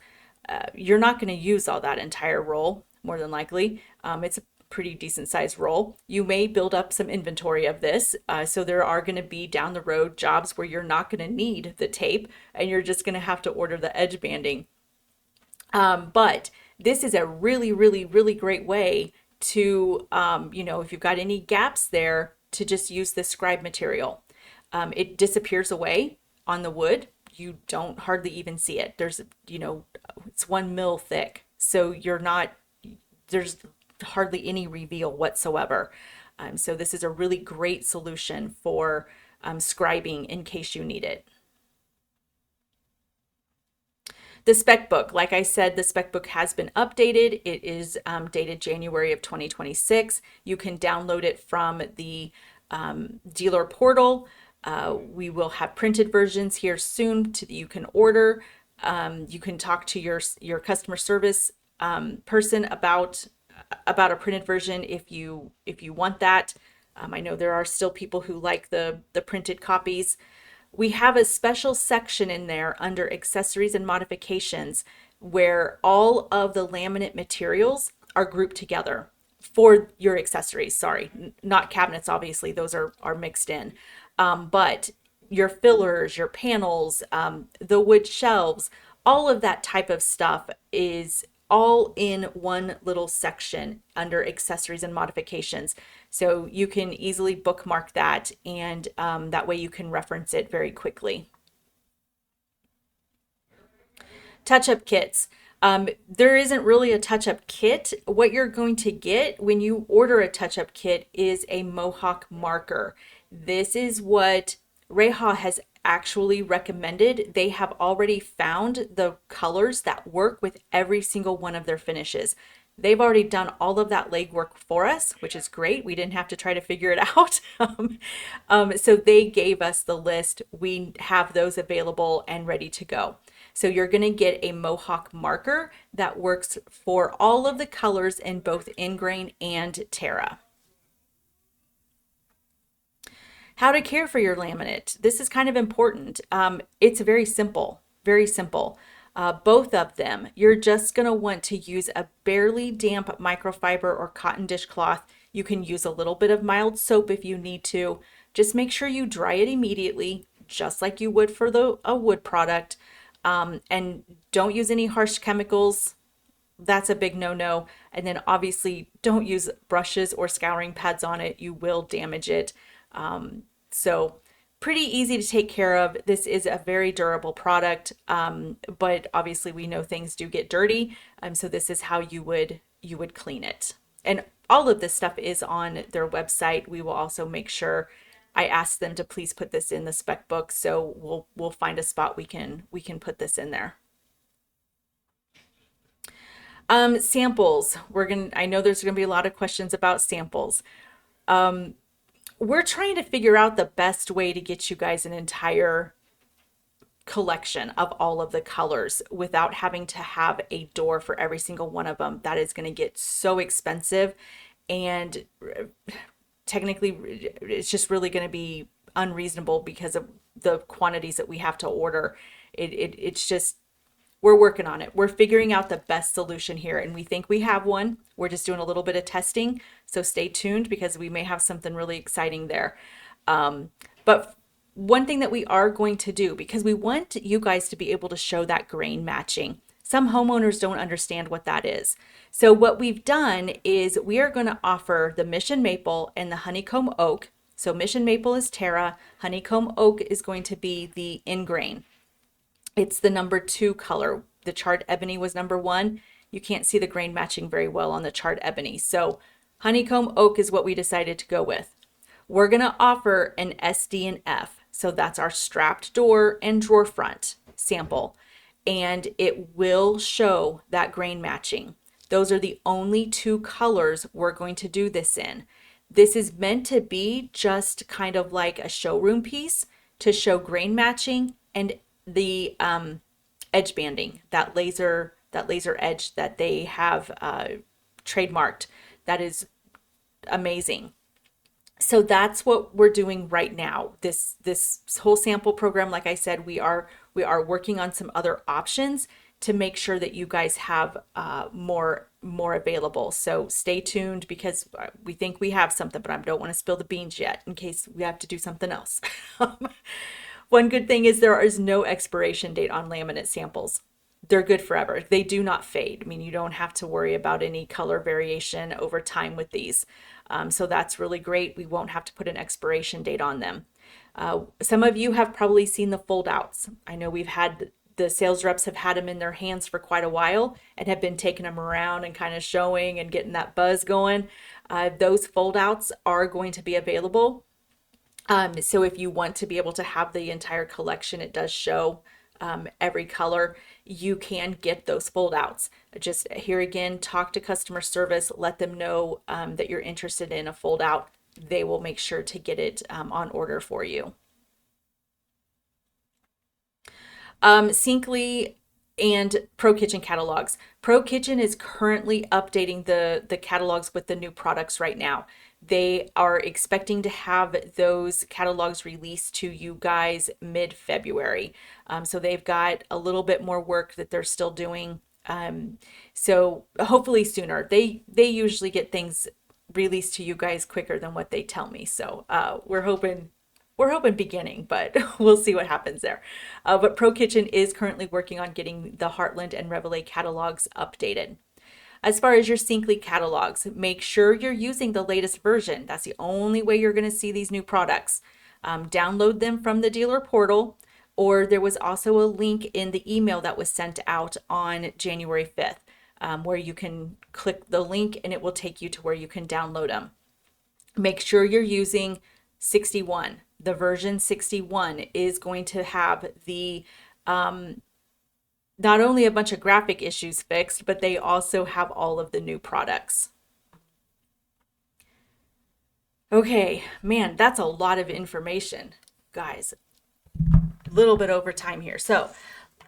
You're not going to use all that entire roll, more than likely. It's a pretty decent sized roll. You may build up some inventory of this. So there are going to be down the road jobs where you're not going to need the tape and you're just going to have to order the edge banding. But this is a really, really, really great way to, if you've got any gaps there, to just use this scribe material. It disappears away on the wood. You don't hardly even see it. There's, it's 1 mil thick. So there's hardly any reveal whatsoever. So this is a really great solution for scribing in case you need it. The spec book, like I said, the spec book has been updated. It is dated January of 2026. You can download it from the dealer portal. We will have printed versions here soon that you can order. You can talk to your customer service person about a printed version if you want that. I know there are still people who like the printed copies. We have a special section in there under accessories and modifications where all of the laminate materials are grouped together for your accessories. Sorry, not cabinets, obviously, those are mixed in. But your fillers, your panels, the wood shelves, all of that type of stuff is all in one little section under accessories and modifications. So you can easily bookmark that, and that way you can reference it very quickly. Touch-up kits. There isn't really a touch-up kit. What you're going to get when you order a touch-up kit is a Mohawk marker. This is what REVOLA has actually recommended. They have already found the colors that work with every single one of their finishes. They've already done all of that legwork for us, which is great. We didn't have to try to figure it out. So they gave us the list. We have those available and ready to go. So you're going to get a Mohawk marker that works for all of the colors in both Ingrain and Terra. How to care for your laminate. This is kind of important. It's very simple, very simple. Both of them, you're just going to want to use a barely damp microfiber or cotton dishcloth. You can use a little bit of mild soap if you need to. Just make sure you dry it immediately, just like you would for a wood product. And don't use any harsh chemicals. That's a big no-no. And then obviously don't use brushes or scouring pads on it. You will damage it. So pretty easy to take care of. This is a very durable product, but obviously we know things do get dirty. So this is how you would clean it. And all of this stuff is on their website. We will also make sure, I asked them to please put this in the spec book. So we'll find a spot we can put this in there. Samples. I know there's gonna be a lot of questions about samples. We're trying to figure out the best way to get you guys an entire collection of all of the colors without having to have a door for every single one of them. That is going to get so expensive, and technically it's just really going to be unreasonable because of the quantities that we have to order. It's just, we're working on it. We're figuring out the best solution here, and we think we have one. We're just doing a little bit of testing, so stay tuned because we may have something really exciting there. But one thing that we are going to do, because we want you guys to be able to show that grain matching. Some homeowners don't understand what that is. So what we've done is we are going to offer the Mission Maple and the Honeycomb Oak. So Mission Maple is Terra, Honeycomb Oak is going to be the Ingrain. It's the number 2 color. The charred ebony was number 1. You can't see the grain matching very well on the charred ebony. So Honeycomb Oak is what we decided to go with. We're going to offer an SD and F. So that's our strapped door and drawer front sample. And it will show that grain matching. Those are the only two colors we're going to do this in. This is meant to be just kind of like a showroom piece to show grain matching and the edge banding, that laser edge that they have trademarked. That is amazing. So that's what we're doing right now. This whole sample program, like I said, we are working on some other options to make sure that you guys have more available. So stay tuned because we think we have something, but I don't want to spill the beans yet in case we have to do something else. One good thing is there is no expiration date on laminate samples. They're good forever. They do not fade. I mean, you don't have to worry about any color variation over time with these. So that's really great. We won't have to put an expiration date on them. Some of you have probably seen the fold outs. I know the sales reps have had them in their hands for quite a while and have been taking them around and kind of showing and getting that buzz going. Those fold outs are going to be available. So if you want to be able to have the entire collection, it does show every color, you can get those fold outs. Just here again, talk to customer service, let them know that you're interested in a fold out. They will make sure to get it on order for you. Syncly and Pro Kitchen catalogs. Pro Kitchen is currently updating the catalogs with the new products right now. They are expecting to have those catalogs released to you guys mid-February. So they've got a little bit more work that they're still doing. So hopefully sooner. They usually get things released to you guys quicker than what they tell me. So we're hoping beginning, but we'll see what happens there. But Pro Kitchen is currently working on getting the Heartland and REVOLA catalogs updated. As far as your Syncly catalogs, make sure you're using the latest version. That's the only way you're going to see these new products. Download them from the dealer portal, or there was also a link in the email that was sent out on January 5th, where you can click the link and it will take you to where you can download them. Make sure you're using 61. The version 61 is going to have the not only a bunch of graphic issues fixed, but they also have all of the new products. Okay, man, that's a lot of information, guys. A little bit over time here. So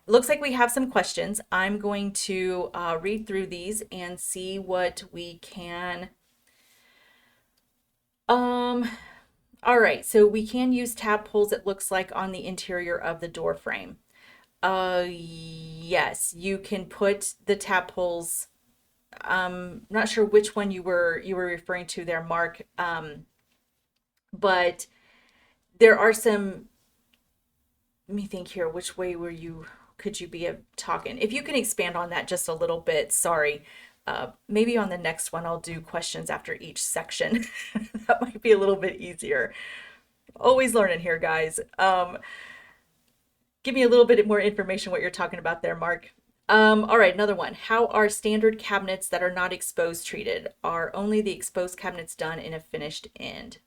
looks like we have some questions. I'm going to read through these and see what we can. All right, so we can use tab pulls, it looks like, on the interior of the door frame. Yes, you can put the tab pulls. Not sure which one you were referring to there, Mark. But there are some. Let me think here. Which way could you be talking? If you can expand on that just a little bit. Sorry. Maybe on the next one I'll do questions after each section. That might be a little bit easier. Always learning here, guys. Give me a little bit more information what you're talking about there, Mark. All right, another one. How are standard cabinets that are not exposed treated? Are only the exposed cabinets done in a finished end?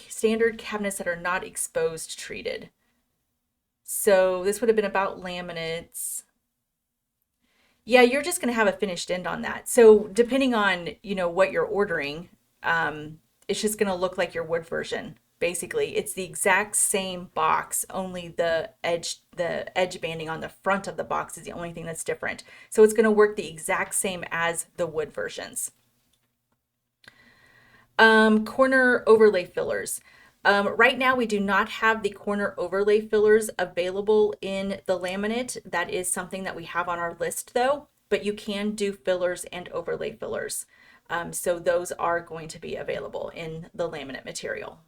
Standard cabinets that are not exposed treated. So this would have been about laminates. Yeah, you're just going to have a finished end on that. So depending on, what you're ordering, it's just going to look like your wood version. Basically, it's the exact same box, only the edge banding on the front of the box is the only thing that's different. So it's going to work the exact same as the wood versions. Corner overlay fillers. Right now, we do not have the corner overlay fillers available in the laminate. That is something that we have on our list, though, but you can do fillers and overlay fillers. So those are going to be available in the laminate material.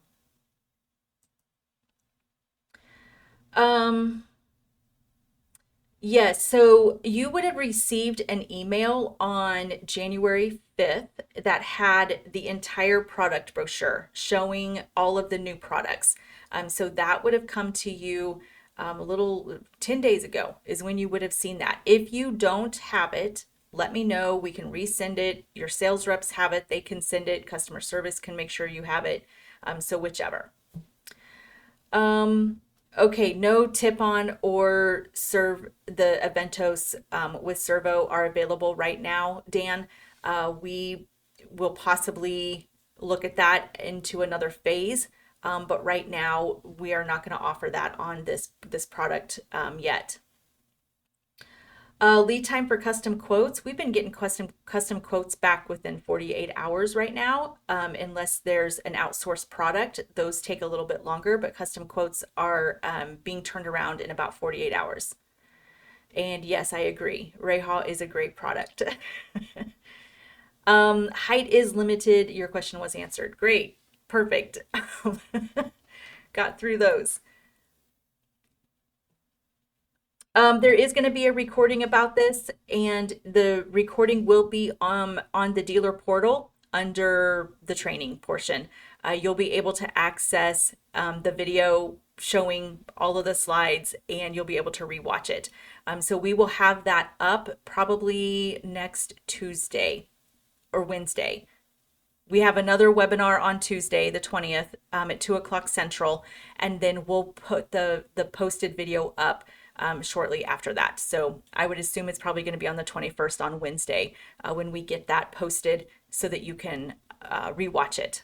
Yes, so you would have received an email on January 5th that had the entire product brochure showing all of the new products. So that would have come to you a little 10 days ago is when you would have seen that. If you don't have it, let me know. We can resend it. Your sales reps have it. They can send it. Customer service can make sure you have it. So whichever. Okay, no tip on or serve the Aventos with servo are available right now, Dan. We will possibly look at that into another phase, but right now we are not going to offer that on this product yet. Lead time for custom quotes. We've been getting custom quotes back within 48 hours right now, unless there's an outsourced product. Those take a little bit longer, but custom quotes are being turned around in about 48 hours. And yes, I agree. Reha is a great product. Height is limited. Your question was answered. Great. Perfect. Got through those. There is going to be a recording about this, and the recording will be on the dealer portal under the training portion. You'll be able to access the video showing all of the slides, and you'll be able to rewatch it. So we will have that up probably next Tuesday or Wednesday. We have another webinar on Tuesday, the 20th, at 2 o'clock Central, and then we'll put the posted video up shortly after that. So I would assume it's probably going to be on the 21st on Wednesday when we get that posted so that you can rewatch it.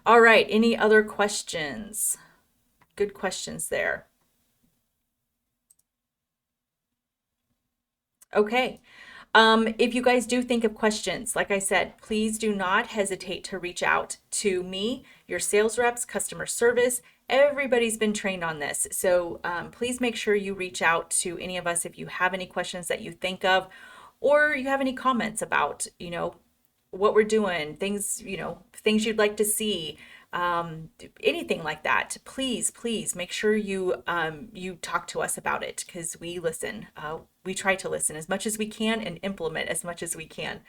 All right, any other questions? Good questions there. Okay. If you guys do think of questions, like I said, please do not hesitate to reach out to me, your sales reps, customer service. Everybody's been trained on this. So please make sure you reach out to any of us if you have any questions that you think of, or you have any comments about, what we're doing, things, things you'd like to see, anything like that. Please make sure you talk to us about it because we listen. We try to listen as much as we can and implement as much as we can.